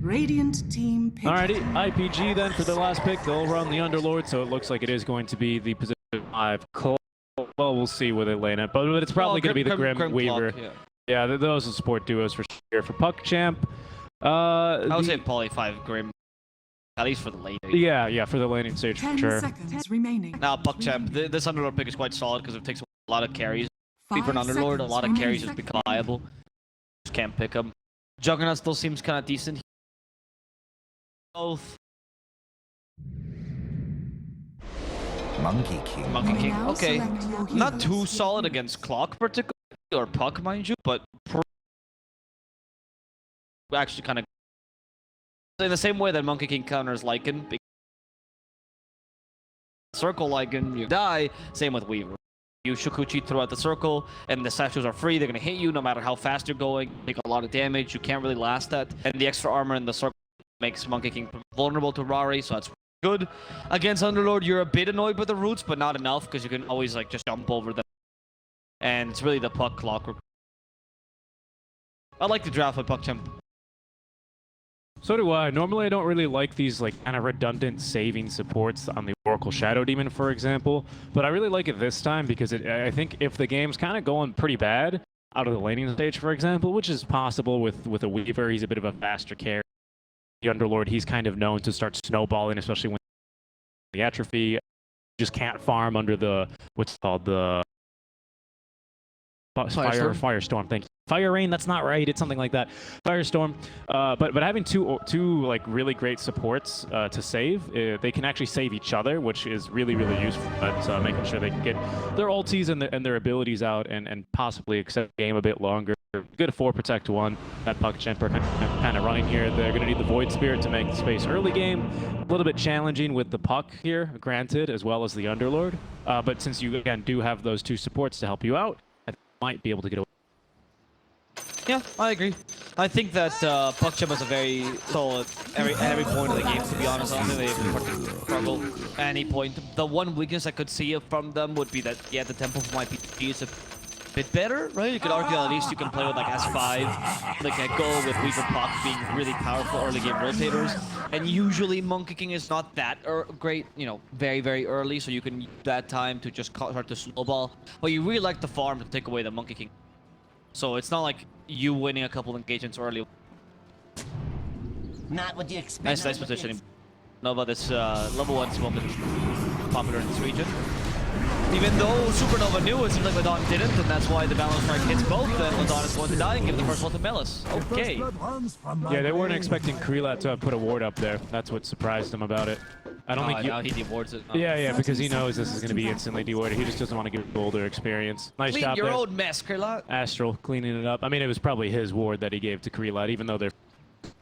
Radiant team pick. Alrighty, IPG then for the last pick. They'll run the Underlord, so it looks like it is going to be the position 5 Cole. Well, we'll see where they land it, but it's probably going to be the Grim Weaver. Clock, yeah, those are support duos for sure. For PuckChamp, I would say Poly 5 Grim, at least for the late. Yeah, for the laning stage for 10 sure. seconds remaining. Now PuckChamp, this Underlord pick is quite solid because it takes a lot of carries. For an 5 Underlord, a lot of seconds carries just remaining. become viable. Just can't pick them. Juggernaut still seems kind of decent. Both. Monkey King. Monkey King, Now okay. select your Not heroes. too solid against Clock particularly, or Puck mind you, but actually kind of in the same way that Monkey King counters Lycan. Circle Lycan, you die. Same with Weaver. You Shukuchi throughout the circle, and the statues are free. They're going to hit you no matter how fast you're going. Take a lot of damage. You can't really last that. And the extra armor in the circle makes Monkey King vulnerable to Rari, so that's good. Against Underlord, you're a bit annoyed with the roots, but not enough, because you can always like just jump over them. And it's really the Puck Clock. I like the draft with PuckChamp. So do I. Normally, I don't really like these like kind of redundant saving supports on the Oracle Shadow Demon, for example. But I really like it this time because I think if the game's kind of going pretty bad out of the laning stage, for example, which is possible with a Weaver, he's a bit of a faster carry. The Underlord, he's kind of known to start snowballing, especially when the atrophy. Just can't farm under the what's called the Firestorm. Thank you. Fire Rain, that's not right. It's something like that. Firestorm. But having two like really great supports to save, they can actually save each other, which is really useful. But making sure they can get their ultis and their abilities out and possibly extend the game a bit longer. Good 4 protect 1. That PuckChamp are kind of running here. They're going to need the Void Spirit to make the space early game. A little bit challenging with the Puck here, granted, as well as the Underlord. But since you again do have those 2 supports to help you out, I think you might be able to get away. Yeah, I agree. I think that PuckChamp is a very solid every point of the game, to be honest. I don't think they have struggle at any point. The one weakness I could see from them would be that, yeah, the tempo from IPG is a bit better, right? You could argue that at least you can play with like S5, like Echo with Weaver Puck being really powerful early game rotators. And usually Monkey King is not that great, you know, very early, so you can use that time to just start to snowball. But you really like the farm to take away the Monkey King. So it's not like you winning a couple engagements early. Not what you expect. Nice positioning. Nova, this level 1 smoke is popular in this region. Even though Supernova knew, it seems like Ladon didn't, and that's why the balance strike hits both, and Ladon is going to die and give the first one to Melis. Okay. Yeah, they weren't expecting Krelat to put a ward up there. That's what surprised them about it. I don't think now he dewards it. Yeah, because he knows this is going to be instantly dewarded. He just doesn't want to give older experience. Nice Clean job your there. own mess, Krelat. Astral cleaning it up. I mean, it was probably his ward that he gave to Krelat, even though they're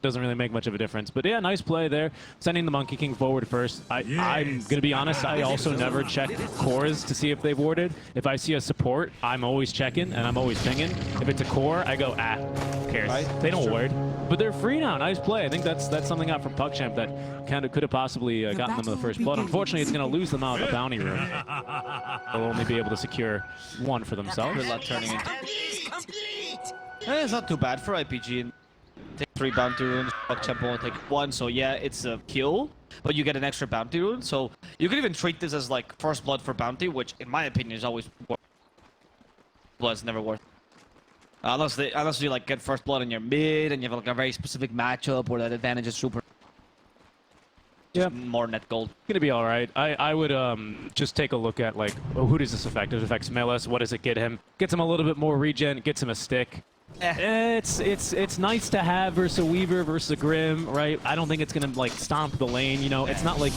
doesn't really make much of a difference. But yeah, nice play there. Sending the Monkey King forward first. I'm going to be honest, I also never check cores to see if they've warded. If I see a support, I'm always checking and I'm always pinging. If it's a core, I go, who cares? Right? They don't ward. But they're free now. Nice play. I think that's something out from PuckChamp that kind of could have possibly gotten them the first blood. Unfortunately, it's going to lose them out of the bounty room. They'll only be able to secure 1 for themselves. Turning into... it's not too bad for IPG. Take 3 bounty runes, PuckChamp only take 1, so yeah, it's a kill, but you get an extra bounty rune, so you could even treat this as like first blood for bounty, which in my opinion is always worth. Blood's never worth. Unless you like get first blood in your mid and you have like a very specific matchup where that advantage is super. Yeah, more net gold. Gonna be all right. I would just take a look at like, who does this affect? It affects Melis. What does it get him? Gets him a little bit more regen. Gets him a stick. It's nice to have versus a Weaver versus a Grim, right? I don't think it's gonna like stomp the lane, you know. It's not like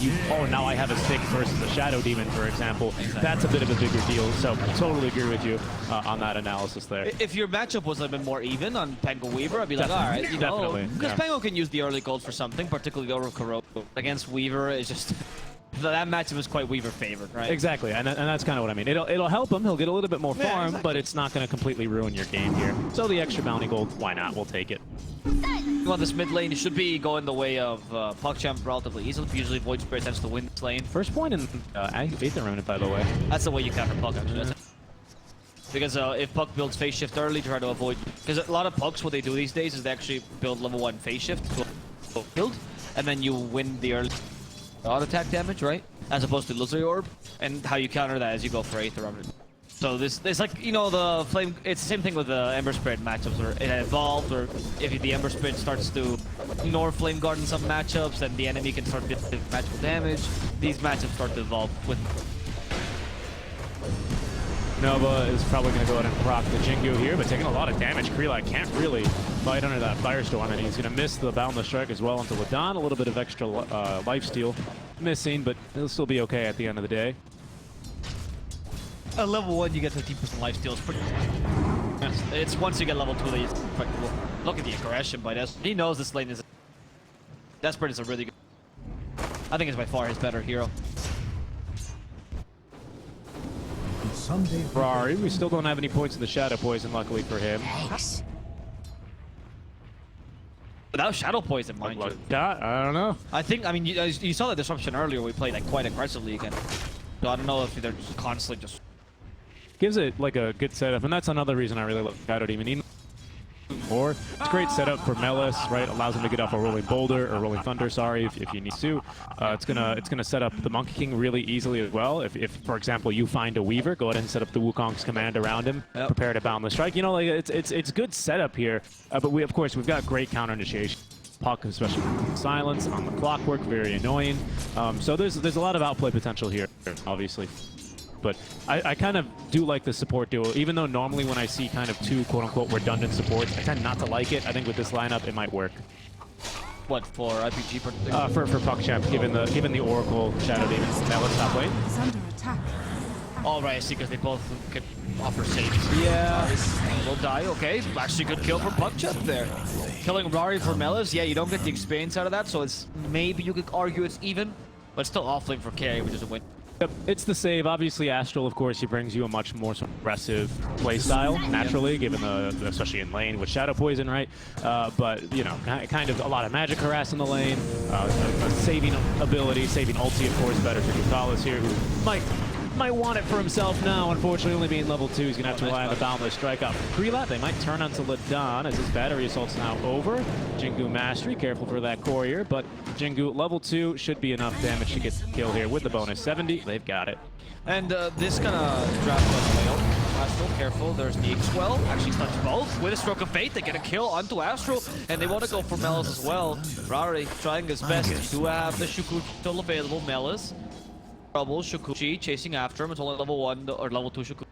now I have a stick versus a Shadow Demon, for example. Exactly. That's a bit of a bigger deal. So totally agree with you on that analysis there. If your matchup was a bit more even on Pango Weaver, I'd be like, all right, you know, because Pango can use the early gold for something, particularly over Kuro. Against Weaver, it's just. That matchup is quite Weaver favored, right? Exactly, and that's kind of what I mean. It'll help him. He'll get a little bit more farm, exactly. But it's not going to completely ruin your game here. So the extra bounty gold, why not? We'll take it. Well, this mid lane should be going the way of PuckChamp relatively easily. Usually Void Spirit tends to win this lane. First point in Aether Remnant, by the way. That's the way you counter Puck, actually. Because if Puck builds phase shift early, try to avoid. Because a lot of Pucks, what they do these days is they actually build level 1 phase shift. So killed, and then you win the early auto attack damage, right? As opposed to Illusory Orb, and how you counter that as you go for Aether Armor. So this, it's like, you know, the flame. It's the same thing with the Ember Spirit matchups, where it evolves, or if the Ember Spirit starts to ignore Flame Guard in some matchups, then the enemy can start doing magical damage. These matchups start to evolve with. Nova is probably going to go ahead and proc the Jingu here, but taking a lot of damage. Krila can't really fight under that Firestorm, and he's going to miss the Boundless Strike as well into Ladon. A little bit of extra lifesteal missing, but he'll still be okay at the end of the day. At level 1, you get 15% lifesteal. It's pretty. It's once you get level 2 that it's effective. Look at the aggression by Des. He knows this lane is. Desperate is a really good. I think it's by far his better hero. Ferrari, we still don't have any points in the Shadow Poison, luckily for him. Without Shadow Poison, mind you. That, I don't know. I think, I mean, you saw the disruption earlier. We played like quite aggressively again. So I don't know if they're just constantly just. Gives it like a good setup, and that's another reason I really love Shadow Demon. Even more, it's a great setup for Melis, right? Allows him to get off a Rolling Boulder or Rolling Thunder, sorry, if he needs to. It's gonna set up the Monkey King really easily as well. If for example you find a Weaver, go ahead and set up the Wukong's command around him. Yep. Prepare to Boundless Strike. You know, like it's good setup here. But we've got great counter initiation. Puck, especially silence on the clockwork, very annoying. So there's a lot of outplay potential here, obviously. But I kind of do like the support duo, even though normally when I see kind of two quote-unquote redundant supports, I tend not to like it. I think with this lineup, it might work. What, for RPG? For PuckChamp, given the Oracle, Shadow Demon, Melis top lane. Is under attack. All right, I see, because they both can offer saves. Yeah. Will die, okay. Actually, good kill from PuckChamp there. Killing Rari for Melis, yeah, you don't get the experience out of that, so it's maybe you could argue it's even, but still off-lane for carry, which is a win. Yep, it's the save. Obviously, Astral, of course, he brings you a much more sort of aggressive playstyle, naturally, given especially in lane with Shadow Poison, right? But, you know, kind of a lot of magic harass in the lane, a saving ability, saving ulti, of course, better for Ducalis here, who might want it for himself now. Unfortunately, only being level 2, he's going to have to rely on the Boundless Strike out from Krila. They might turn onto Ladon as his battery assault's now over. Jingu Mastery, careful for that courier, but Jingu level 2 should be enough damage to get the kill here with the bonus 70. They've got it. And this kind of draft was failed. Astral, careful. There's the X-Well. Actually touch both. With a Stroke of Fate, they get a kill onto Astral, and they want to go for Melis as well. Rari trying his best to have the Shuku still available. Melis. Trouble, Shukuchi chasing after him. It's only level 1 or level 2 Shukuchi.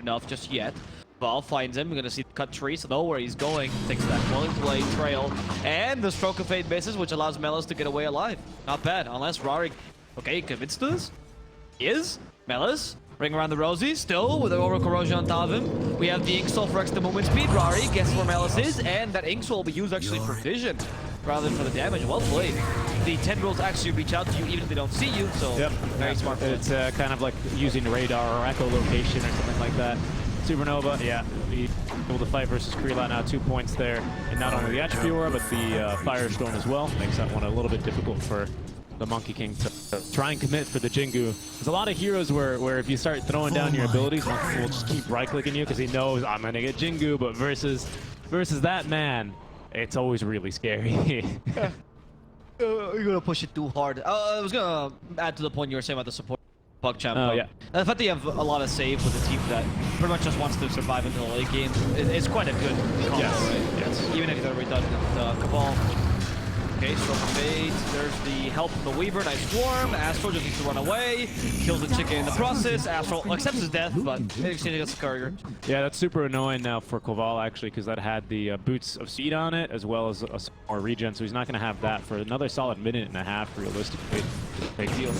Enough just yet. Val finds him. We're going to see cut tree, so know where he's going. Takes that willing blade trail. And the Stroke of Fate misses, which allows Melis to get away alive. Not bad, unless Rari... Okay, convinced to this? He is. Melis. Ring around the rosy, still with the Aura Corrosion on top of him. We have the Ink Soul for extra movement speed. Rari guesses where Melis is, and that Ink Soul will be used actually for vision rather than for the damage. Well played. The tendrils actually reach out to you even if they don't see you, so yep. Very smart play. It's kind of like using radar or echolocation or something like that. Supernova, yeah, able to fight versus Krila now, 2 points there. And not only the Attribute Aura, but the Firestorm as well. Makes that one a little bit difficult for the Monkey King to try and commit for the Jingu. There's a lot of heroes where if you start throwing down your abilities, Monkey King will just keep right-clicking you because he knows I'm going to get Jingu, but versus that man, it's always really scary. You're gonna push it too hard. I was gonna add to the point you were saying about the support PuckChamp. Oh, yeah. The fact that you have a lot of save with a team that pretty much just wants to survive until the late game, it's quite a good combo, yes. right? Yes. Even if they're redundant. Cabal. Okay, Stroke of Fate. There's the help from the Weaver. Nice swarm. Astral just needs to run away. Kills the chicken in the process. Astral accepts his death, but exchange against the courier. Yeah, that's super annoying now for Koval, actually, because that had the Boots of Seed on it, as well as a more regen, so he's not going to have that for another solid minute and a half, realistically. Big deal.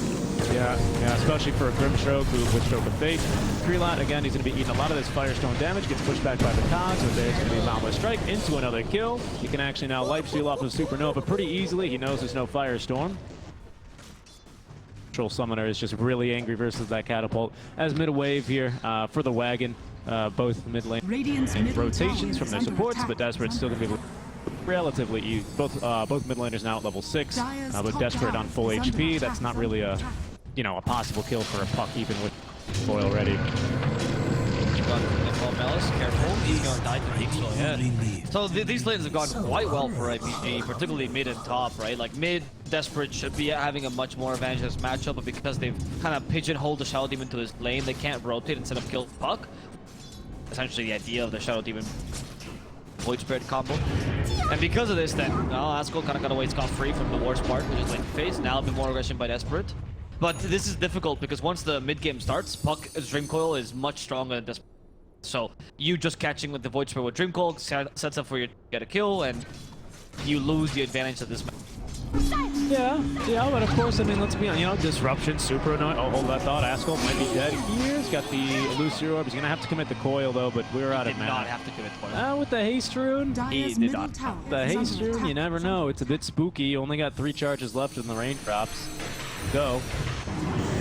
Yeah, especially for a Grimstroke with Stroke of Fate. Krelot, again, he's going to be eating a lot of this Firestone damage, gets pushed back by the Cogs, but there's going to be a Boundless Strike into another kill. He can actually now lifesteal off of Supernova pretty easily. He knows there's no Firestorm. Control Summoner is just really angry versus that Catapult. As mid-wave here for the Wagon, both mid lane and rotations from their supports, but Desperate still going to be relatively easy. Both mid laners now at level 6, but Desperate on full HP. That's not really a possible kill for a Puck even with foil ready. Oh, Melis, careful. He's going to die to Peak, so yeah. So these lanes have gone quite well for IPG, particularly mid and top, right? Like mid, Desperate should be having a much more advantage in this matchup, but because they've kind of pigeonholed the Shadow Demon to this lane, they can't rotate instead of kill Puck. Essentially the idea of the Shadow Demon Void Spirit combo. And because of this, then, Askel kind of got away scot-free from the worst part, which is like phase. Now a bit more aggression by Desperate. But this is difficult because once the mid-game starts, Puck's Dream Coil is much stronger than Desperate. So you just catching with the Void Spirit with Dream Coil sets up for you to get a kill, and you lose the advantage of this match. Yeah, but of course, I mean, let's be honest, Disruption, super annoying. Oh, hold that thought. Askel might be dead here. He's got the Elusive Orb. He's going to have to commit the coil, though, but we're out of mana. Did not have to commit the coil. With the Haste Rune, Dyer's he did middle not. tower The is Haste under Rune, attack. you never know. It's a bit spooky. You only got 3 charges left in the raindrops. Go.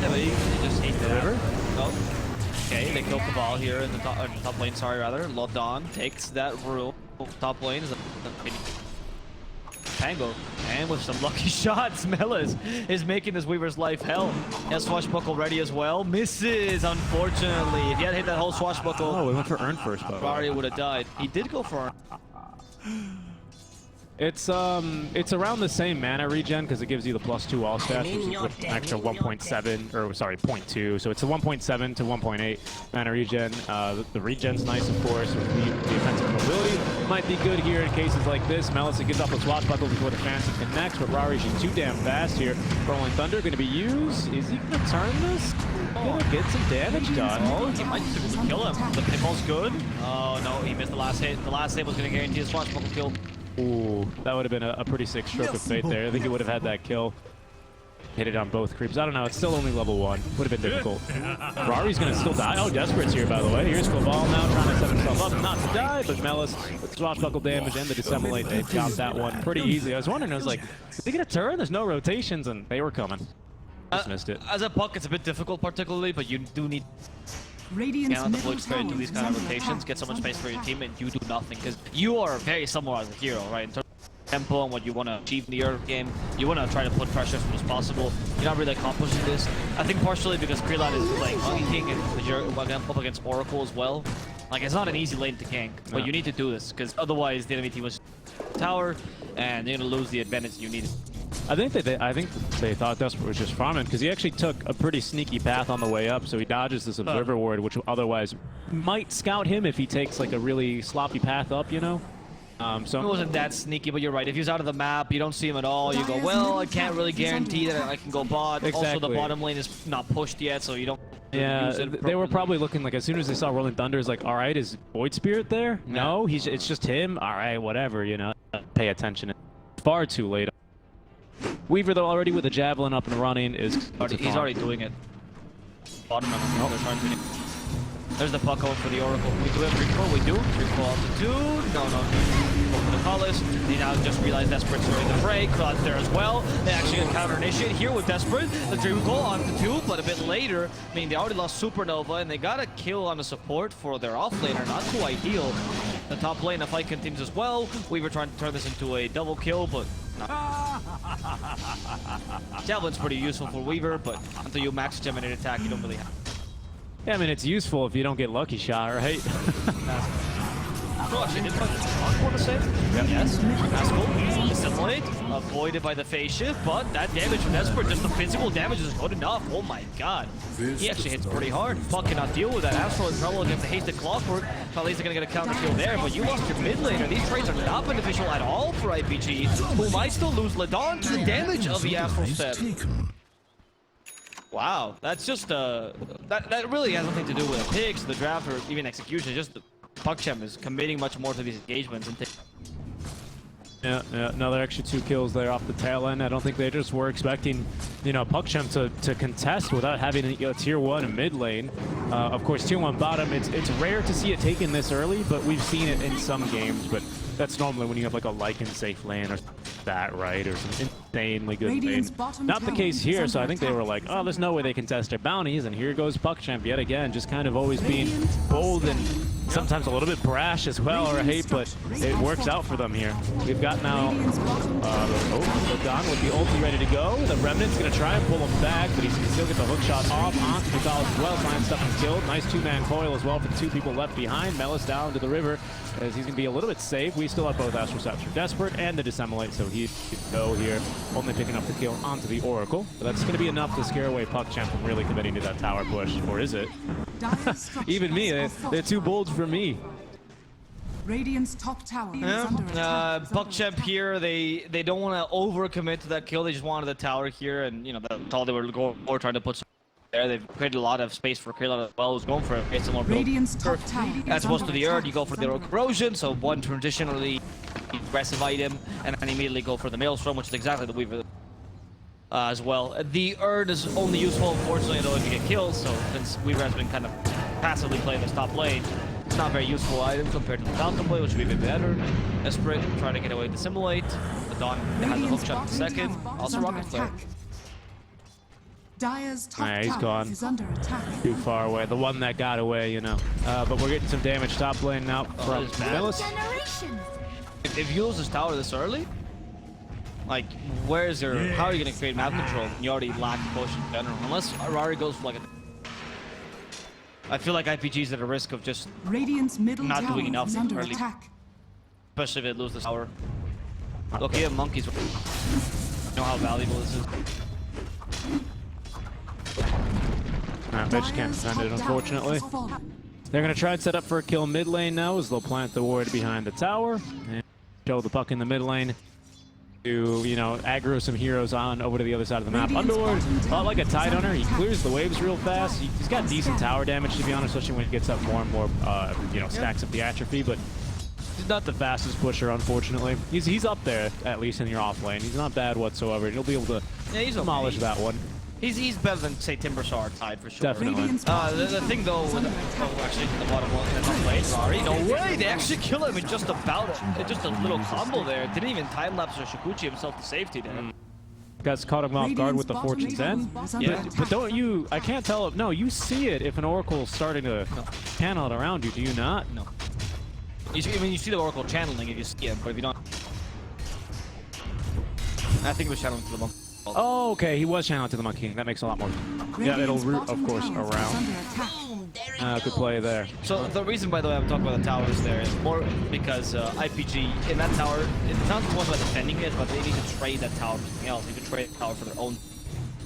Yeah, but you just hate the River? Oh. Okay, they killed the ball here in the top lane, sorry, rather. Lodon takes that rule. Top lane is a Tango, and with some lucky shots, Melis is making this Weaver's life hell. He has Swashbuckle ready as well. Misses, unfortunately. If he had hit that whole Swashbuckle, Oh, we went for Urn first, by the way. Rari would have died. He did go for Urn. It's around the same mana regen because it gives you the +2 all stats, which is with extra 1.7 or sorry 0.2. So it's a 1.7 to 1.8 mana regen. The regen's nice, of course. With the offensive mobility might be good here in cases like this. Melis gives up a swashbuckle before the fancy connects, but Rari's too damn fast here. Rolling Thunder going to be used. Is he going to turn this? Gonna get some damage done. Oh, he might just kill him. The pinball's good. Oh no, he missed the last hit. The last hit was going to guarantee a Swashbuckle kill. Ooh, that would have been a pretty sick stroke of fate there. I think he would have had that kill. Hit it on both creeps. I don't know. It's still only level 1. Would have been difficult. Rari's going to still die. Oh, Desperate's here, by the way. Here's Quaval now trying to set himself up not to die, but Melis with swashbuckle damage and the Dissemblate, they got that one pretty easy. I was wondering, I was like, is they going to turn? There's no rotations, and they were coming. Just missed it. As a Puck, it's a bit difficult, particularly, but you do need Radiant's down the middle Void Spirit into tower these is kind of under rotations, attack. get so much space for your team, and you do nothing, because you are very similar as a hero, right? In terms of tempo and what you want to achieve in the early game, you want to try to put pressure as much as possible. You're not really accomplishing this. I think partially because Krillad is playing Monkey King and you're up against Oracle as well. Like, it's not an easy lane to gank, but No. you need to do this, because otherwise the enemy team was tower, and you're going to lose the advantage you need. I think they thought Desperate was just farming because he actually took a pretty sneaky path on the way up, so he dodges this Observer Ward, which otherwise might scout him if he takes like a really sloppy path up, you know? It wasn't that sneaky, but you're right. If he's out of the map, you don't see him at all, you go, well, I can't really guarantee that I can go bot. Also, the Exactly. bottom lane is not pushed yet, so you don't Yeah, use it they were appropriately. probably looking like as soon as they saw Rolling Thunder, it's like, all right, is Void Spirit there? No, it's just him. All right, whatever, you know. Pay attention. Far too late. Weaver, though, already with the Javelin up and running, is He's already doing it. Bottom of they're trying to. There's the Puck going for the Oracle. We do have Recall, we do. Recall altitude. No. Go for the Collis. They now just realized Desperate's ready to break. Cloud's there as well. They actually counter initiate here with Desperate. The Dream Call onto 2, but a bit later. I mean, they already lost Supernova, and they got a kill on the support for their offlaner. Not too ideal. The top lane, the fight continues as well. We were trying to turn this into a double kill, but Javelin's pretty useful for Weaver, but until you max Gemini attack, you don't really have. Yeah, I mean, it's useful if you don't get lucky shot, right? Oh, actually, did Puck want to save? Yep. Yes. Askel, Dissemblate, avoided by the phase shift, but that damage from Desperate, just the physical damage is good enough. Oh my god. He actually hits pretty hard. Puck cannot deal with that. Astral in trouble against the hasted Clockwork. At least they're going to get a counter kill there, but you lost your mid laner. These trades are not beneficial at all for IPG, who might still lose Ladon to the damage of the Astral Step. Wow, that's just that really has nothing to do with the picks, the draft, or even execution. It's just the PuckChamp is committing much more to these engagements and Yeah, another extra 2 kills there off the tail end. I don't think they just were expecting, you know, PuckChamp to contest without having a tier 1 mid lane. Of course, tier 1 bottom, it's rare to see it taken this early, but we've seen it in some games. But that's normally when you have like a Lycan safe lane or that, right? Or some insanely good lane. Not the case here, so I think they were like, oh, there's no way they can test their bounties. And here goes PuckChamp yet again, just kind of always being bold and sometimes a little bit brash as well, right? But it works out for them here. We've got now, Ladon with the ulti ready to go. The Remnant's going to try and pull him back, but he can still get the hook shot off onto Mikal as well. Trying stuff and killed. Nice two-man coil as well for the two people left behind. Melis down to the river as he's going to be a little bit safe. We still have both Astral Scepter Desperate and the Dissemblate, so he can go here, only picking up the kill onto the Oracle. But that's going to be enough to scare away PuckChamp from really committing to that tower push, or is it? Even me, they're too bold for me. Radiant's top tower is Yeah, under attack. PuckChamp here, they don't want to overcommit to that kill. They just wanted the tower here, and you know that's all they were going for, trying to put some there. They've created a lot of space for Krillin as well, who's going for a similar build. Radiant's top tower As is opposed to under the Earth, attack. you go for the corrosion, so one traditionally aggressive item, and then immediately go for the Maelstrom, which is exactly the Weaver as well. The Urn is only useful, unfortunately, though, if you get kills, so since Weaver has been kind of passively playing this top lane, it's not a very useful item compared to the Falcon Blade, which would be a bit better. Desperate, trying to get away with the Simulate. The Dawn has a hook shot in second, also Rocket Flare. Dire's top Nah, he's tower gone. is under attack. Too far away. The one that got away, you know. But we're getting some damage top lane now from this is bad. Melis. If you lose this tower this early, like, where's your... How are you going to create map control? You already lack push in general. Unless Arari goes for like a... I feel like IPG's at a risk of just... Radiant's middle Not tower doing enough is under early. attack. Especially if it loses tower. Look, here, monkeys. You know how valuable this is. Nah, they just can't Dire's defend it, top tower unfortunately. has fallen. They're going to try and set up for a kill mid lane now as they'll plant the ward behind the tower. And show the puck in the mid lane to, you know, aggro some heroes on over to the other side of the map. Radiant's Underlord, bottom a lot like a tower Tide is under Hunter, he attack. clears the waves real fast. He's got decent tower damage, to be honest, especially when he gets up more and more, you know, stacks up the atrophy, but he's not the fastest pusher, unfortunately. He's up there, at least in your off lane. He's not bad whatsoever. He'll be able to Yeah, he's okay. demolish that one. He's better than, say, Timbersaw Tide for sure. Definitely. Radiant's The bottom thing though, is with under attack. oh, actually, the bottom one, that's not played. Sorry, no way! They actually kill him in just about just a little combo there. Didn't even time lapse or Shikuchi himself to safety there. Guys caught him off guard with the Fortune's End. Yeah. But don't you, I can't tell, no, you see it if an Oracle's starting to channel it around you, do you not? No. You see, I mean, you see the Oracle channeling if you see him, but if you don't, I think it was channeling to the monk. Oh, okay, he was channeling to the Monkey King. That makes a lot more. Yeah, it'll Radiant's root, of bottom course, tower is around. under attack. Good play there. So the reason, by the way, I'm talking about the towers there is more because IPG in that tower, it's not so much about defending it, but they need to trade that tower for something else. They could trade the tower for their own.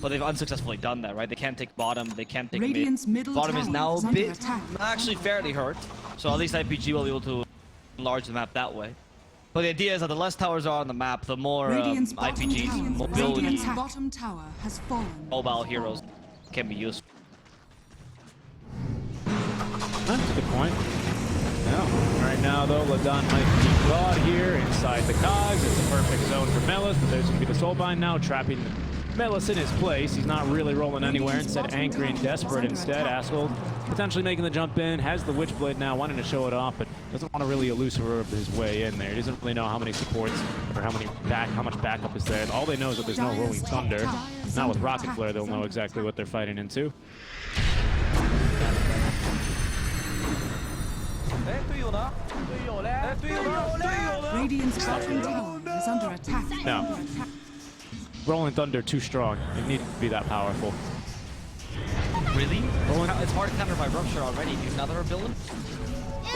But they've unsuccessfully done that, right? They can't take bottom, they can't take Radiant's mid. middle Bottom is tower now is a under bit, attack. actually fairly hurt. So at least IPG will be able to enlarge the map that way. But the idea is that the less towers are on the map, the more Radiant's bottom IPG's tower- mobility, Radiant's bottom tower has fallen. mobile heroes can be used. That's a good point. Yeah. Right now, though, Ladon might be broad here inside the cogs. It's a perfect zone for Melis, but there's going to be the Soulbind now, trapping Melis in his place. He's not really rolling anywhere. Instead, anchoring Desperate instead. Asshole potentially making the jump in. Has the Witchblade now, wanting to show it off, but doesn't want to really elucidate his way in there. He doesn't really know how many supports or how much backup is there. All they know is that there's no Rolling Thunder. Now with Rocket Flare, they'll know exactly what they're fighting into. Radiant's bottom tower is under attack. No. Rolling Thunder too strong. It needs to be that powerful. Really? It's hard to counter by Rupture already. Do another ability?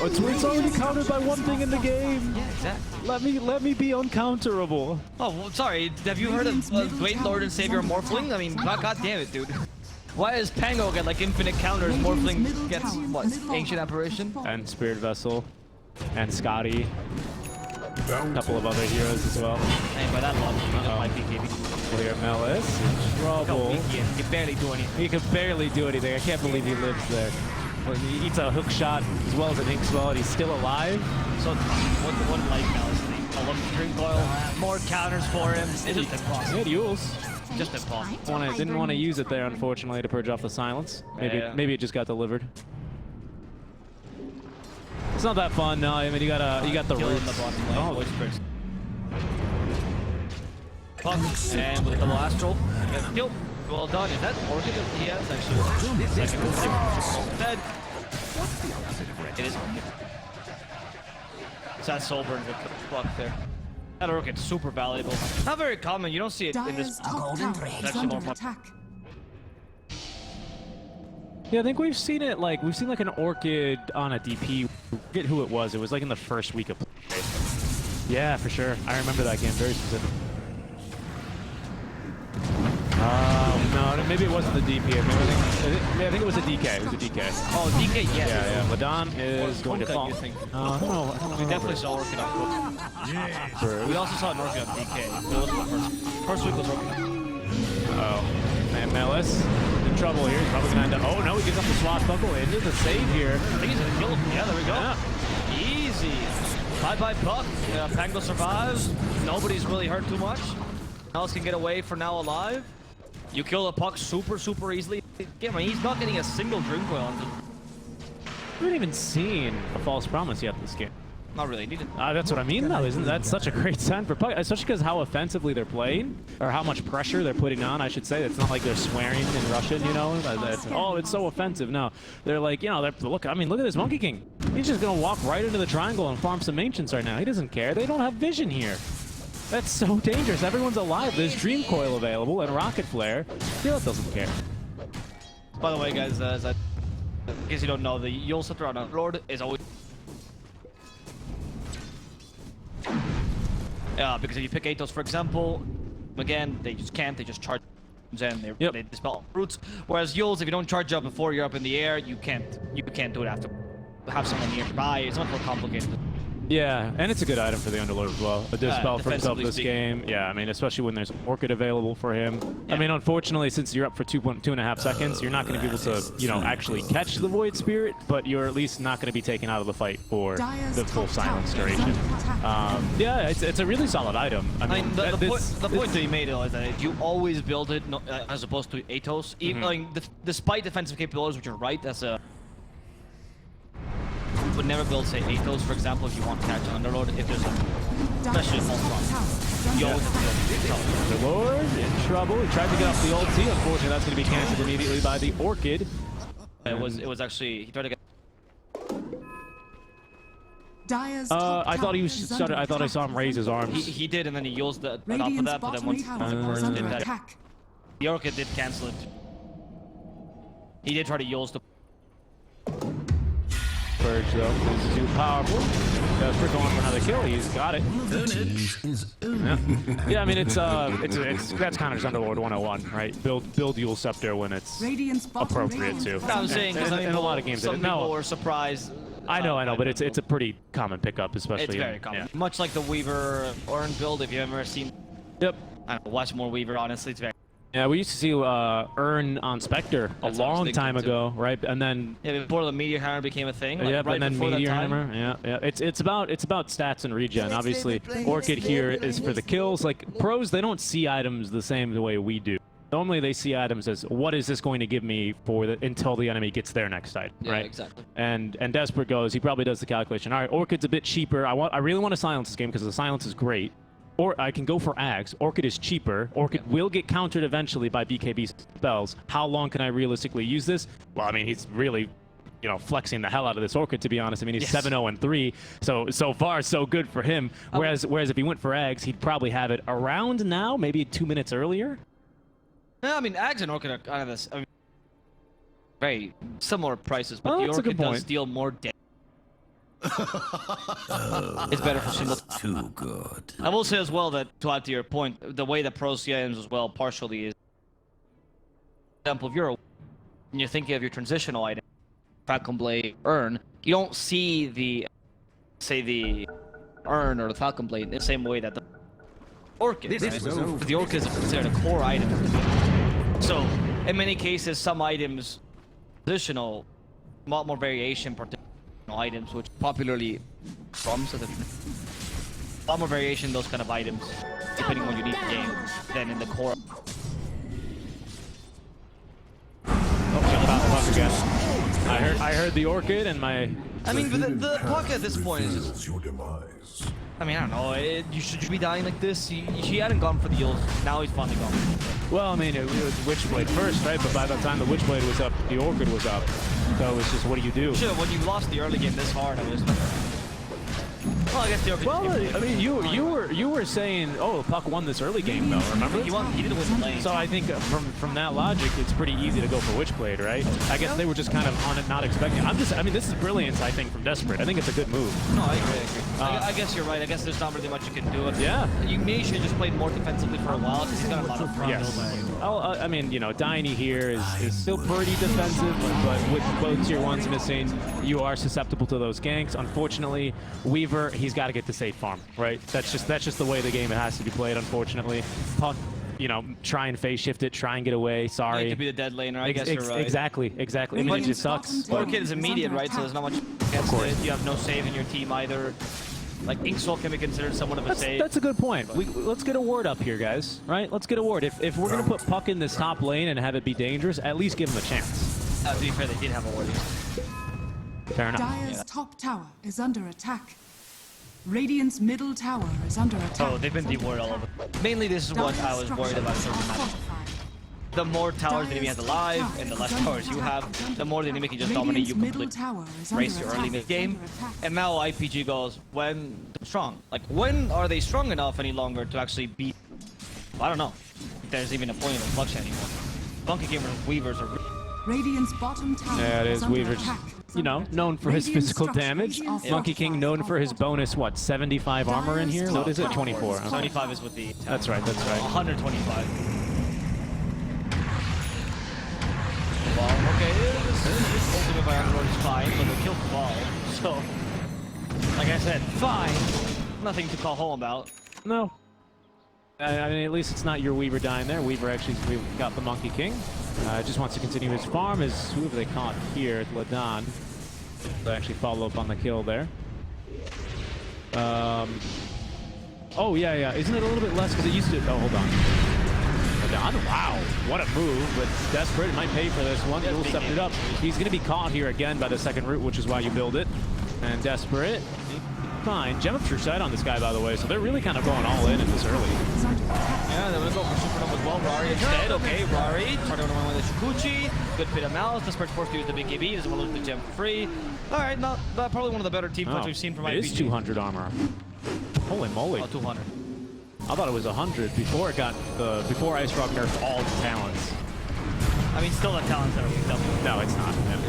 It's already countered by one thing in the game. Yeah, exactly. Let me be uncounterable. Oh, well, sorry. Have you heard of Great Lord and Savior Morphling? I mean, god damn it, dude. Why does Pango get like infinite counters? Morphling gets what? Ancient Apparition? And Spirit Vessel. And Scotty. A couple of other heroes as well. And by that logic, he just might be giving. Clear Melis. Trouble. He can barely do anything. He can barely do anything. I can't believe he lives there. When he eats a hook shot as well as an ink spell and he's still alive. So what life now is the Olympic Drink Coil? More counters for him. It's just impossible. He had Yules. Just impossible. Didn't want to use it there, unfortunately, to purge off the silence. Maybe it just got delivered. It's not that fun, no. I mean, you got the Kill in roots. the bottom lane. Oh, Whispers. Puck, and with the double astral, kill. Well done. Is that Orchid that he has actually? Second move. Dead. It is Orchid. So that's Soulburn with Puck there. That Orchid's super valuable. Not very common. You don't see it in Dyer's this. top tower is actually more under fun. attack. Yeah, I think we've seen it, like, we've seen like an Orchid on a DP. I forget who it was. It was like in the first week of play. Yeah, for sure. I remember that game, very specific. No, maybe it wasn't the DP. I think it was a DK. It was a DK. Oh, DK, yes. Yeah. Ladon is going to Honkai, fall. you think? I don't know. We definitely saw Orchid on Cook. We also saw an Orchid on DK. But it wasn't the first week was Orchid. Oh, man, Melis in trouble here. He's probably going to end up. Oh, no, he gives up the swashbuckle into the save here. I think he's going to kill him. Yeah, there we go. Yeah. Easy. Bye-bye, Puck. Pango survives. Nobody's really hurt too much. Else can get away for now alive. You kill the Puck super easily. Yeah, I mean, he's not getting a single drink whale on him. We haven't even seen a false promise yet this game. Not really needed. That's what I mean, though. Isn't that such a great sign for Puck? Especially because how offensively they're playing, or how much pressure they're putting on, I should say. It's not like they're swearing in Russian, you know? Oh, it's so offensive. No, they're like, you know, look at this Monkey King. He's just going to walk right into the triangle and farm some Ancients right now. He doesn't care. They don't have vision here. That's so dangerous. Everyone's alive. There's Dream Coil available and Rocket Flare. Steelith doesn't care. By the way, guys, in case you don't know, the Yule Scepter on Lord is always... because if you pick Atos, for example, again, they just can't. They just charge and they dispel roots. Whereas Yules, if you don't charge up before you're up in the air, you can't do it after. Have someone nearby. It's much more complicated. Yeah, and it's a good item for the Underlord as well. A Dispel for himself this game. Yeah, I mean, especially when there's Orchid available for him. Yeah. I mean, unfortunately, since you're up for 2.5 seconds, you're not going to be able to, you know, actually catch the Void Spirit, but you're at least not going to be taken out of the fight for the full silence duration. Yeah, it's a really solid item. I mean, the point that you made is that you always build it as opposed to Atos. Even like, despite defensive capabilities, which are right, as a would never build, say, Atos, for example, if you want to catch an Underlord, if there's a especially false promise. You always have to build Underlord in trouble. He tried to get off the ulti. Unfortunately, that's going to be cancelled immediately by the Orchid. It was actually, he tried to get... I thought he was I thought I saw him raise his arms. He did, and then he used the on top of that, but then once the person did that, the Orchid did cancel it. He did try to use the... Purge though, this is too powerful. Desper going for another kill. He's got it. Yeah, I mean it's that's kind of just Underlord 101, right? Build Yule Scepter when it's appropriate too. No, I'm saying in a lot of games. Some people were surprised. I know, but it's a pretty common pickup, especially. It's very common. Yeah. Much like the Weaver Ornn build, if you've ever seen. Yep. I don't know, watch more Weaver. Honestly, it's very. Yeah, we used to see Ornn on Spectre a long time ago, right? And then before the Meteor Hammer became a thing. Like, right, and then Meteor Hammer. Yeah. It's about stats and regen. Obviously, Orchid here is for the kills. Like pros, they don't see items the same way we do. Normally, they see items as what is this going to give me until the enemy gets their next item, right? Yeah, exactly. And Desperate goes. He probably does the calculation. All right, Orchid's a bit cheaper. I really want to silence this game because the silence is great. Or I can go for Ags. Orchid is cheaper. Orchid will get countered eventually by BKB spells. How long can I realistically use this? Well, I mean, he's really, you know, flexing the hell out of this Orchid, to be honest. I mean, he's 7-0-3, so far so good for him. Whereas if he went for Ags, he'd probably have it around now, maybe 2 minutes earlier. Yeah, I mean, Ags and Orchid are kind of this. I mean, very similar prices, but the Orchid does deal more damage. It's better for single. Too good. I will say as well that, to add to your point, the way that pros see items as well partially is, for example, if when you're thinking of your transitional item, Falcon Blade, Urn, you don't see the Urn or the Falcon Blade in the same way that the Orchid is. The Orchid is considered a core item. So, in many cases, some items, transitional, a lot more variation, particularly items, which popularly comes at a lot more variation in those kind of items, depending on what you need the game, than in the core. Puck again. I heard the Orchid and my. I mean, but the Puck at this point is just. I mean, I don't know. You should be dying like this. He hadn't gone for the ult. Now he's finally gone. Well, I mean, it was Witchblade first, right? But by the time the Witchblade was up, the Orchid was up. So it's just, what do you do? Sure, when you lost the early game this hard, I was. Well, I guess the Well, I mean, you were saying, oh, Puck won this early game though. Remember? He didn't win the lane. So I think from that logic, it's pretty easy to go for Witchblade, right? I guess they were just kind of on it, not expecting. I mean, this is brilliance, I think, from Desperate. I think it's a good move. No, I agree. I guess you're right. I guess there's not really much you can do. Yeah. You maybe should have just played more defensively for a while because he's got a lot of front Yes. build. I mean, you know, Diney here is still pretty defensive, but with both tier 1s missing, you are susceptible to those ganks. Unfortunately, Weaver, he's got to get the safe farm, right? That's just the way the game has to be played, unfortunately. Puck, you know, try and phase shift it, try and get away. Sorry. He could be the dead laner. I guess you're right. Exactly. I mean, it just sucks. Orchid is immediate, right? So there's not much against it. You have no save in your team either. Like, Inksoul can be considered somewhat of a save. That's a good point. Let's get a ward up here, guys. Right? Let's get a ward. If we're going to put Puck in this top lane and have it be dangerous, at least give him a chance. To be fair, they did have a ward. Fair enough. Dire's top tower is under attack. Radiant's middle tower is under attack. Oh, they've been dewarded all over. Mainly, this is what I was worried about. The more towers the enemy has alive, and the less towers you have, the more the enemy can just dominate you completely. Race your early mid game. And now IPG goes, when they're strong. Like, when are they strong enough any longer to actually beat? I don't know. If there's even a point in the clutch anymore. Bunky Gamers, Weavers are. Radiant's bottom tower Yeah, it is. Weaver's, you know, known for his physical damage. Monkey King known for his bonus, what, 75 armor in here? What is it? 24. 75 is with the. That's right. 125. Okay, this ultimate by Underlord is fine, but they killed the ball. So, like I said, fine. Nothing to call home about. No. I mean, at least it's not your Weaver dying there. Weaver actually got the Monkey King. Just wants to continue his farm. Who have they caught here? Ladan. They actually follow up on the kill there. Oh, yeah. Isn't it a little bit less? Because it used to... Oh, hold on. Ladan, wow. What a move. But Desperate might pay for this one. He'll step it up. He's going to be caught here again by the second route, which is why you build it. And Desperate... Fine. Gem of True Sight on this guy, by the way, so they're really kind of going all in this early. Yeah, they're going to go for Supernova as well. Rari instead. Okay, Rari. Trying to run with the Shukuchi. Good bit of malice. Desperate forced to use the BKB. Doesn't want to lose the gem for free. All right, not probably one of the better team fights we've seen from IPG. It is 200 armor. Holy moly. Oh, 200. I thought it was 100 before before Ice Rock nerfed all its talents. I mean, still the talents that are picked up. No, it's not. Yeah.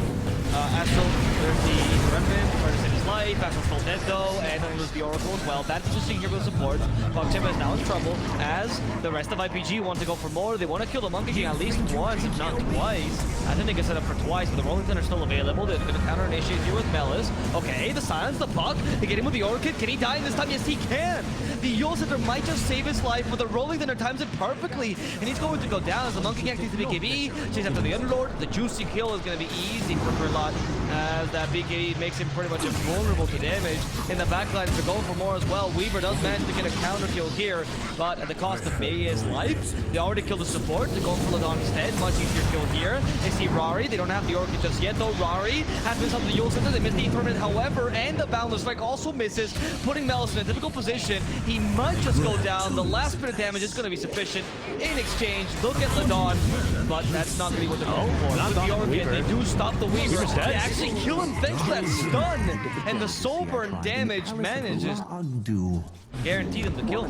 Astral, there's the Remnant, trying to save his life. Astral's still dead though, and then there's the Oracle as well. That's interesting here with support. PuckChamp is now in trouble as the rest of IPG want to go for more. They want to kill the Monkey King at least once, if not twice. I think they can set up for twice, but the Rolling Thunder are still available. They're going to counter-initiate here with Melis. Okay, the silence, the Puck. They get him with the Orchid. Can he die in this time? Yes, he can. The Yule Center might just save his life, but the Rolling Thunder times it perfectly. And he's going to go down as the Monkey King takes the BKB. Chase after the Underlord. The juicy kill is going to be easy for Kurlot as that BKB makes him pretty much invulnerable to damage. In the backline, they're going for more as well. Weaver does manage to get a counter kill here, but at the cost of Mei's life. They already killed the support. They're going for Ladon instead. Much easier kill here. They see Rari. They don't have the Orchid just yet, though. Rari has missed up the Yule Center. They missed the Ethernet, however, and the Boundless Strike also misses, putting Melis in a difficult position. He might just go down. The last bit of damage is going to be sufficient. In exchange, look at Ladon, but that's not really what they're going for. Not the Orchid. They do stop the Weaver. They actually kill him thanks to that stun, and the soul burn damage manages guarantee them the kill.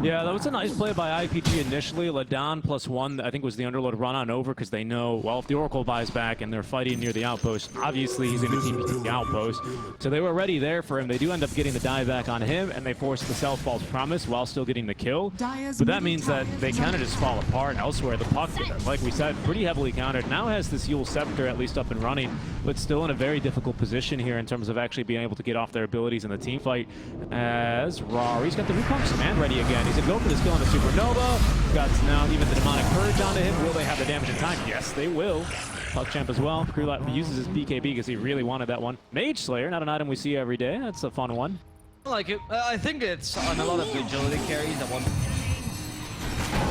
Yeah, that was a nice play by IPG initially. Ladan +1, I think, was the Underlord run on over because they know, well, if the Oracle buys back and they're fighting near the outpost, obviously he's going to team the outpost. So they were ready there for him. They do end up getting the dive back on him, and they force the self-false promise while still getting the kill. But that means that they kind of just fall apart elsewhere. The Puck, like we said, pretty heavily countered. Now has this Yule Scepter at least up and running, but still in a very difficult position here in terms of actually being able to get off their abilities in the team fight. As Rari's got the Wukong's command ready again. He's going to go for this kill on the Supernova. Got now even the Demonic Purge onto him. Will they have the damage in time? Yes, they will. PuckChamp as well. Krulot uses his BKB because he really wanted that one. Mage Slayer, not an item we see every day. That's a fun one. I like it. I think it's on a lot of agility carries that one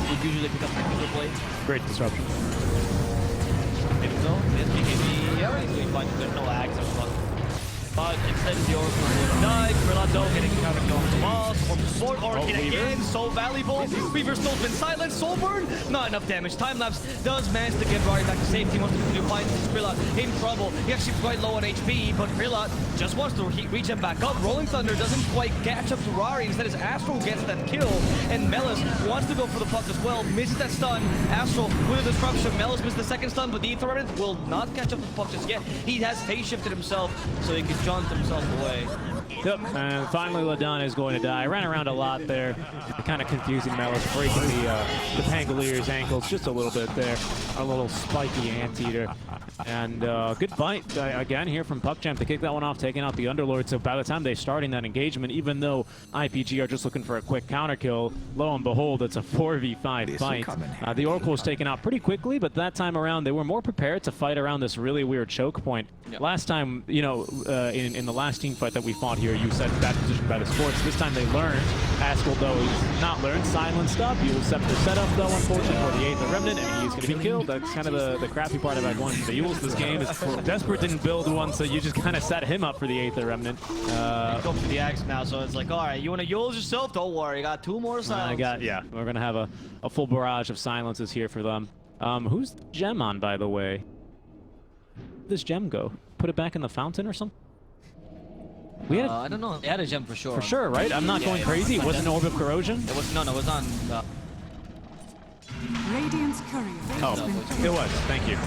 would usually pick up technical play. Great disruption. Maybe so. This BKB, yeah, he's doing fine. There's no lags or stuff. But instead the Oracle will die. Brilado getting counter kill on the wall. Support Orchid again, so valuable. Weaver still been silent. Soulburn, not enough damage. Time-lapse does manage to get Rari back to safety. Wants to continue fighting Brilla in trouble. He actually quite low on HP, but Brilla just wants to reach him back up. Rolling Thunder doesn't quite catch up to Rari. Instead, as Astral gets that kill, and Melis wants to go for the puck as well. Misses that stun. Astral with a disruption. Melis missed the second stun, but the Ether Remnant will not catch up to the puck just yet. He has phase shifted himself, so he can jaunt himself away. Yep, and finally Ladon is going to die. Ran around a lot there, kind of confusing Melis, breaking the Pangalier's ankles just a little bit there. A little spiky anteater. And good fight again here from PuckChamp to kick that one off, taking out the Underlord. So by the time they're starting that engagement, even though IPG are just looking for a quick counter kill, lo and behold, it's a 4v5 fight. The Oracle was taken out pretty quickly, but that time around they were more prepared to fight around this really weird choke point. Yep. Last time, you know, in the last team fight that we fought here, you said bad position by the sports. This time they learned. Askel, though, he's not learned. Silenced up. He will Scepter setup, though, unfortunately, for the 8th Remnant, and he's going to be killed. That's kind of the crappy part about going to the Yules this game. Is Desperate didn't build one, so you just kind of set him up for the 8th Remnant. Go for the Axe now, so it's like, all right, you want to Yules yourself? Don't worry, you got 2 more silences. Yeah, we're going to have a full barrage of silences here for them. Who's the gem on, by the way? Where'd this gem go? Put it back in the fountain or something? We had I don't know. They had a gem for sure. For sure, right? I'm not going crazy. It wasn't Orb of Corrosion? It was, no, it was on... Radiant's courier. Oh, it was. Thank you.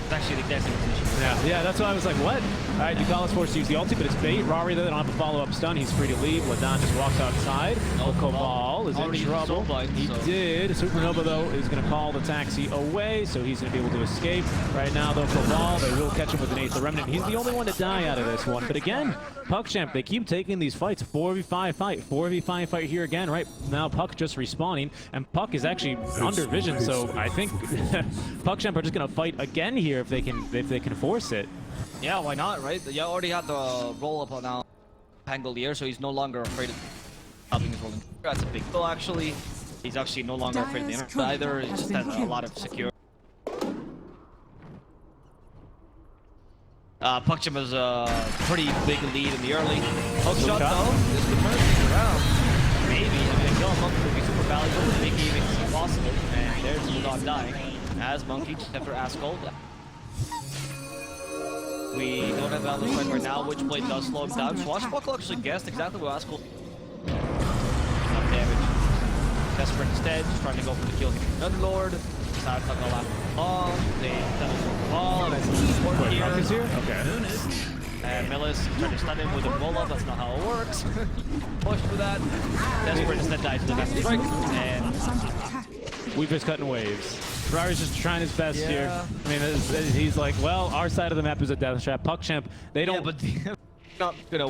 It's actually the exact same position. Yeah, that's why I was like, what? All right, Ducal is forced to use the ulti, but it's bait. Rari, though, they don't have a follow-up stun. He's free to leave. Ladon just walks outside. Koval is in trouble. He did. Supernova, though, is going to call the taxi away, so he's going to be able to escape. Right now, though, Koval, they will catch him with an 8th Remnant. He's the only one to die out of this one. But again, PuckChamp, they keep taking these fights. 4v5 fight. 4v5 fight here again. Right now, Puck just respawning, and Puck is actually under vision, so I think PuckChamp are just going to fight again here if they can force it. Yeah, why not, right? You already had the roll up on now Pangolier, so he's no longer afraid of helping his rolling. That's a big deal, actually. He's actually no longer afraid of the internet either. He just has a lot of security. PuckChamp has a pretty big lead in the early. Hook shot, though. This could turn things around. Maybe. I mean, a kill on Monkey would be super valuable. Make it even possible. And there's Udon dying. As Monkey, after Askel. We don't have Value's fight right now, which blade does slow him down. Swashbuckle actually guessed exactly what Askel. Enough damage. Desperate instead, just trying to go for the kill. Underlord. Decided to go left. They settle for the ball. And I see support here. Okay. And Melis tried to stun him with a roll-up. That's not how it works. Pushed for that. Desperate instead dies to the massive strike. And Weaver's cutting waves. Rari's just trying his best here. I mean, he's like, well, our side of the map is a death trap. PuckChamp, they don't... Yeah, but not gonna...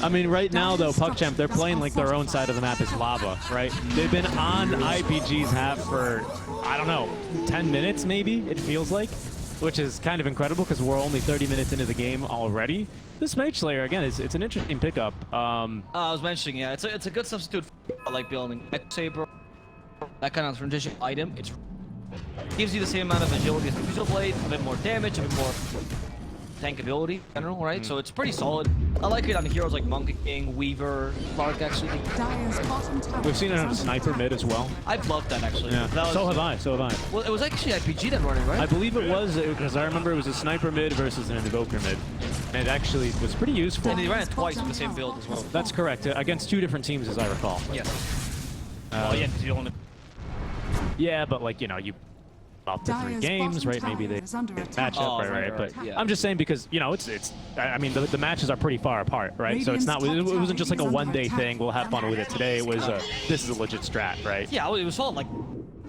I mean, right now, though, PuckChamp, they're playing like their own side of the map is lava, right? They've been on IPG's half for, I don't know, 10 minutes maybe, it feels like, which is kind of incredible because we're only 30 minutes into the game already. This Mage Slayer, again, it's an interesting pickup. I was mentioning, yeah, it's a good substitute for like building Saber, that kind of transition item. It gives you the same amount of agility as the Fusil Blade, a bit more damage, a bit more tankability in general, right? So it's pretty solid. I like it on heroes like Monkey King, Weaver, Clark, actually. We've seen it on Sniper mid as well. I've loved that, actually. Yeah. So have I. Well, it was actually IPG that running, right? I believe it was, because I remember it was a Sniper mid versus an Invoker mid. And it actually was pretty useful. And they ran it twice with the same build as well. That's correct, against 2 different teams, as I recall. Yes. Well, yeah, because you don't... Yeah, but like, you know, you up to 3 games, right? Maybe they match up, right? But yeah. I'm just saying because, you know, I mean, the matches are pretty far apart, right? So it's not, it wasn't just like a one-day thing. We'll have fun with it today. It was, this is a legit strat, right? Yeah, it was all like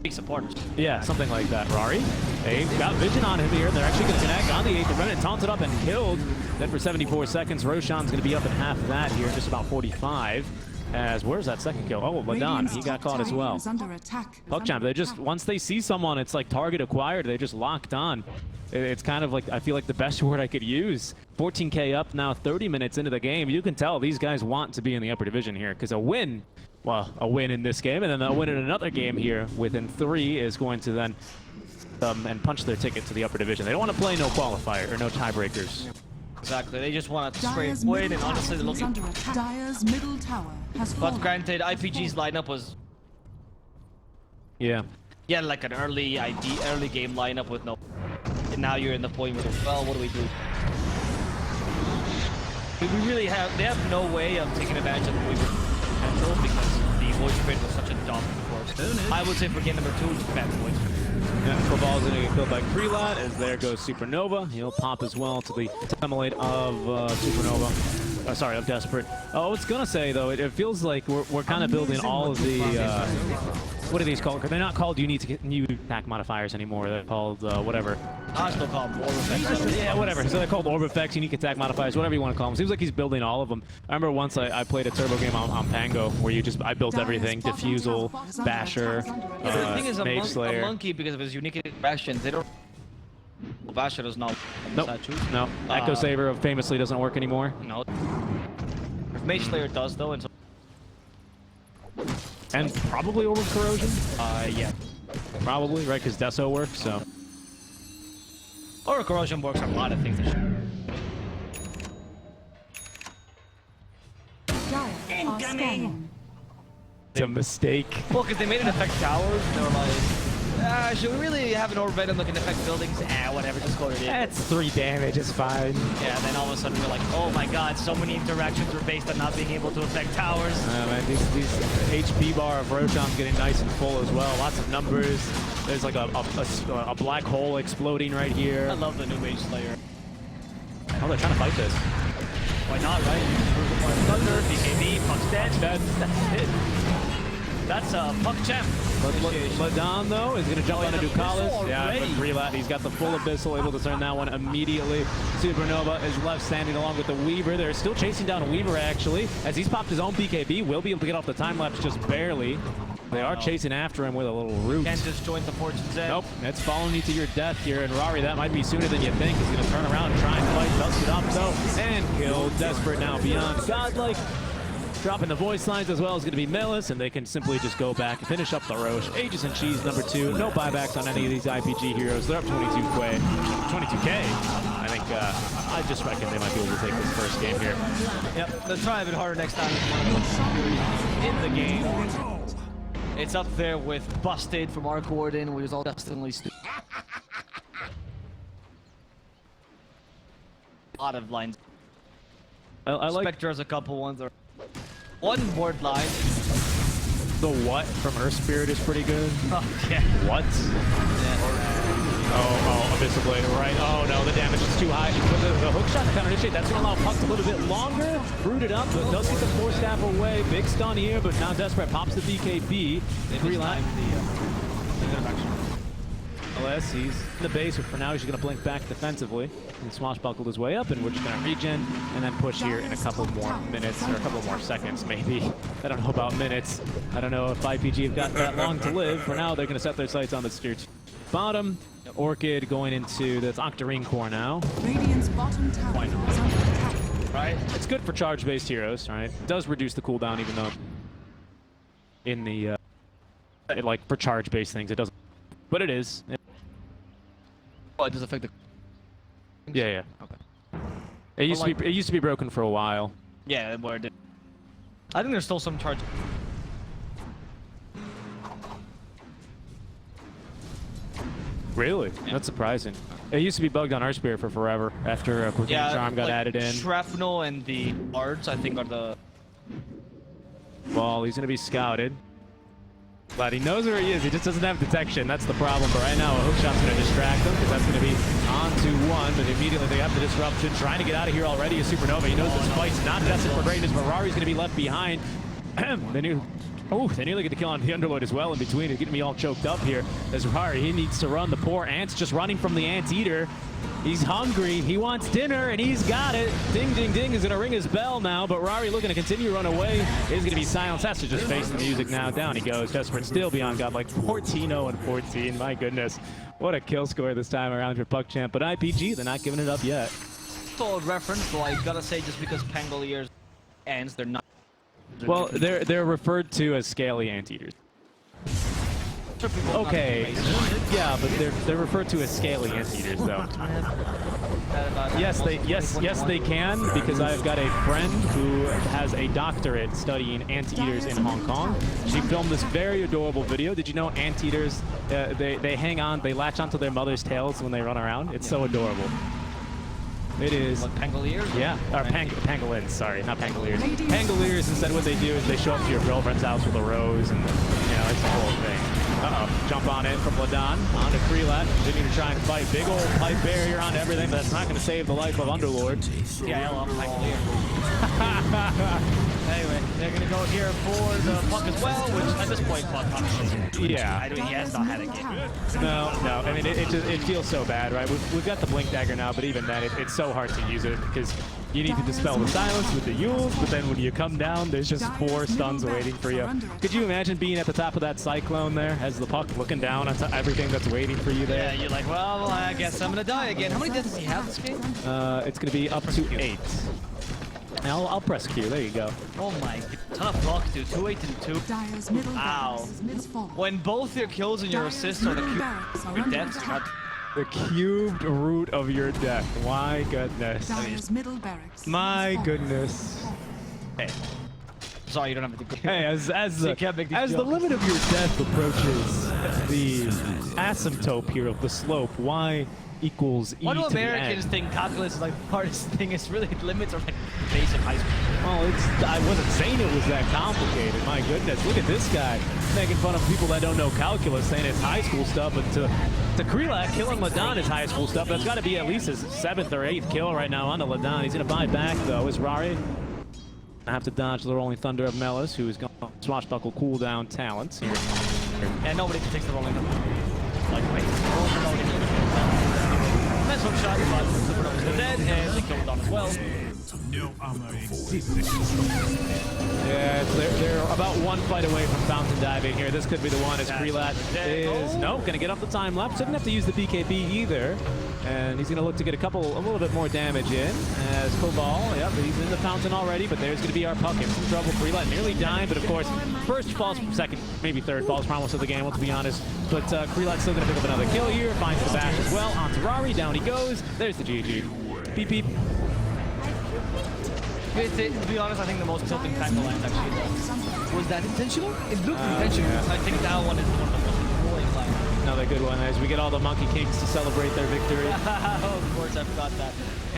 big supporters. Yeah, something like that. Rari, they've got vision on him here. They're actually going to connect on the 8th Remnant, taunted up and killed. Then for 74 seconds, Roshan's going to be up in half of that here in just about 45. As where's that second kill? Oh, Ladon, he got caught as well. PuckChamp, they just, once they see someone, it's like target acquired, they just locked on. It's kind of like, I feel like the best word I could use. 14K up now, 30 minutes into the game. You can tell these guys want to be in the upper division here because a win in this game and then a win in another game here within 3 is going to then and punch their ticket to the upper division. They don't want to play no qualifier or no tiebreakers. Exactly, they just want to straight Dire's win, middle and honestly, they're tower is looking. under attack. Dire's middle tower has But fallen. granted, IPG's lineup was Yeah. like an early game lineup with no. And now you're in the point where, well, what do we do? We really have. They have no way of taking advantage of the Weaver potential because the Void Spirit was such a dominant force. I would say for game number 2, just ban Void Spirit. Yeah, Kobal's gonna get killed by Prelat as there goes Supernova. He'll pop as well to the template of Supernova. Sorry, of Desperate. Oh, I was gonna say though, it feels like we're kind of building all of the what are these called? They're not called new attack modifiers anymore. They're called whatever. I still call them Orb Effects. Yeah, whatever. So they're called Orb Effects, unique attack modifiers, whatever you want to call them. Seems like he's building all of them. I remember once I played a turbo game on Pango where I built everything: Diffusal, Basher, The thing is, Mage a Slayer. monkey, because of his unique interactions, they don't. Basher does not. Nope. No. Echo Saber famously doesn't work anymore. No. Mage Slayer does though, and so. And probably Orb of Corrosion. Yeah. Probably, right? Because Deso works, so. Or Corrosion works on a lot of things. Dire are scanning. It's a mistake. Well, because they made it affect towers, and they were like, should we really have an Orb Venom that can affect buildings? Whatever, just go to it. That's 3 damage, it's fine. Yeah, and then all of a sudden we're like, oh my god, so many interactions were based on not being able to affect towers. Man, these HP bar of Roshan's getting nice and full as well. Lots of numbers. There's like a black hole exploding right here. I love the new Mage Slayer. Oh, they're trying to fight this. Why not, right? Thunder, BKB, Puck's dead. That's it. That's PuckChamp. Ladon, though, is going to jump onto Ducalis. Yeah, already. but Prelat, he's got the full Abyssal, able to turn that one immediately. Supernova is left standing along with the Weaver. They're still chasing down Weaver, actually, as he's popped his own BKB. Will be able to get off the time-lapse just barely. They are chasing after him with a little root. Can't just join the Fortune's End. Nope, it's following you to your death here, and Rari, that might be sooner than you think. He's going to turn around and try and fight, dust it up, though, and kill. Desperate now beyond godlike. Dropping the voice lines as well is going to be Melis, and they can simply just go back and finish up the Roche. Aegis and Cheese number 2. No buybacks on any of these IPG heroes. They're up 22K. I think I just reckon they might be able to take this first game here. Yep, they'll try a bit harder next time in the game. It's up there with Busted from Arc Warden, which is all destinedly stupid. A lot of lines. I like Spectre has a couple ones. That are one board line. the what from Earth Spirit is pretty good. Oh, yeah. What? Oh, Abyssal Blade, right. Oh no, the damage is too high. But the hook shot to counter initiate, that's going to allow Puck a little bit longer. Rooted up, but does get the force staff away. Big stun here, but now Desperate pops the BKB. Reline. LS, he's in the base, but for now he's just going to blink back defensively. And swashbuckled his way up, and we're just going to regen and then push here in a couple more minutes, or a couple more seconds maybe. I don't know about minutes. I don't know if IPG have got that long to live. For now, they're going to set their sights on the tier 2 bottom. Orchid going into the Octarine core now. Radiant's bottom tower is under attack. Right? It's good for charge-based heroes, right? It does reduce the cooldown, even though in the like for charge-based things it doesn't. But it is. Oh, it does affect the. Yeah. Okay. It used to be broken for a while. Yeah, where it did. I think there's still some charge. Really? Yeah. That's surprising. It used to be bugged on our Spirit for forever after Quick Charm got like added in. Shrapnel and the Arts, I think, are the. Well, he's going to be scouted. But he knows where he is. He just doesn't have detection. That's the problem. But right now, a hook shot's going to distract him because that's going to be on to 1. But immediately they have the disruption. Trying to get out of here already is Supernova. He knows this fight's not destined for greatness. Ferrari's going to be left behind. They nearly get the kill on the Underlord as well in between. He's getting me all choked up here. As Rari, he needs to run. The poor Ant's just running from the Anteater. He's hungry. He wants dinner, and he's got it. Ding, ding, ding is going to ring his bell now, but Rari looking to continue to run away. Is going to be silenced. Has to just face the music now. Down he goes. Desperate still beyond God, like 14-0 and 14. My goodness. What a kill score this time around for PuckChamp. But IPG, they're not giving it up yet. Solid reference, though I gotta say, just because Pangoliers ends, they're not. Well, they're referred to as scaly Anteaters. Okay, yeah, but they're referred to as scaly anteaters, though. Yes, they can, because I've got a friend who has a doctorate studying anteaters in Hong Kong. She filmed this very adorable video. Did you know anteaters, they hang on, they latch onto their mother's tails when they run around? It's so adorable. It is. Like pangoliers? Yeah, or pangolins, sorry, not pangoliers. Pangoliers, instead what they do is they show up to your girlfriend's house with a rose, and, it's the whole thing. Uh-oh, jump on in from Ladan, on to Krelat, continue to try and fight. Big old pipe barrier on everything, but that's not going to save the life of Underlord. Yeah, I love pangolier. Anyway, they're going to go here for the Puck as well, which at this point, Puck obviously, yeah. he has not had a game. No, I mean, it feels so bad, right? We've got the Blink Dagger now, but even then, it's so hard to use it because you need to dispel the silence with the Yules, but then when you come down, there's just 4 stuns waiting for you. Could you imagine being at the top of that Cyclone there as the Puck looking down onto everything that's waiting for you there? Yeah, you're like, well, I guess I'm going to die again. How many deaths does he have this game? It's going to be up to 8. I'll press Q. There you go. Oh my, ton of block, dude. 2, 8, and 2. Dire's middle Ow. barracks is fallen. When both your kills and your assists are the your deaths, The cubed root of your death. My goodness. Dire's middle barracks. My goodness. Hey. Sorry, you don't have to do Hey, as the jokes. limit of your death approaches the asymptote here of the slope, y equals e Why do to the Americans n. think calculus is like the hardest thing? It's really limits are like basic high school. Well, I wasn't saying it was that complicated. My goodness, look at this guy making fun of people that don't know calculus, saying it's high school stuff. But to Krelat, killing Ladan is high school stuff. That's got to be at least his 7th or 8th kill right now onto Ladan. He's going to buy back, though. Is Rari? I have to dodge the Rolling Thunder of Melis, who is going to swashbuckle cooldown talents here. And nobody takes the Rolling Thunder. Like, wait. Nice hook shot, but Supernova's still dead, and they killed Don as well. Yeah, they're about 1 fight away from fountain diving here. This could be the one as Krelat is going to get off the time lapse. Doesn't have to use the BKB either. And he's going to look to get a little bit more damage in as Koval, yep, he's in the fountain already, but there's going to be our Puck in some trouble. Krelat nearly dying, but of course, second, maybe third false promise of the game, let's be honest. But Krelat's still going to pick up another kill here, finds the bash as well. On to Rari, down he goes. There's the GG. Beep, beep. To be honest, I think the most tilting tackle lines actually was that intentional? It looked intentional. Yeah. I think that one is one of the most annoying lines. Another good one as we get all the Monkey Kings to celebrate their victory. Of course, I forgot that.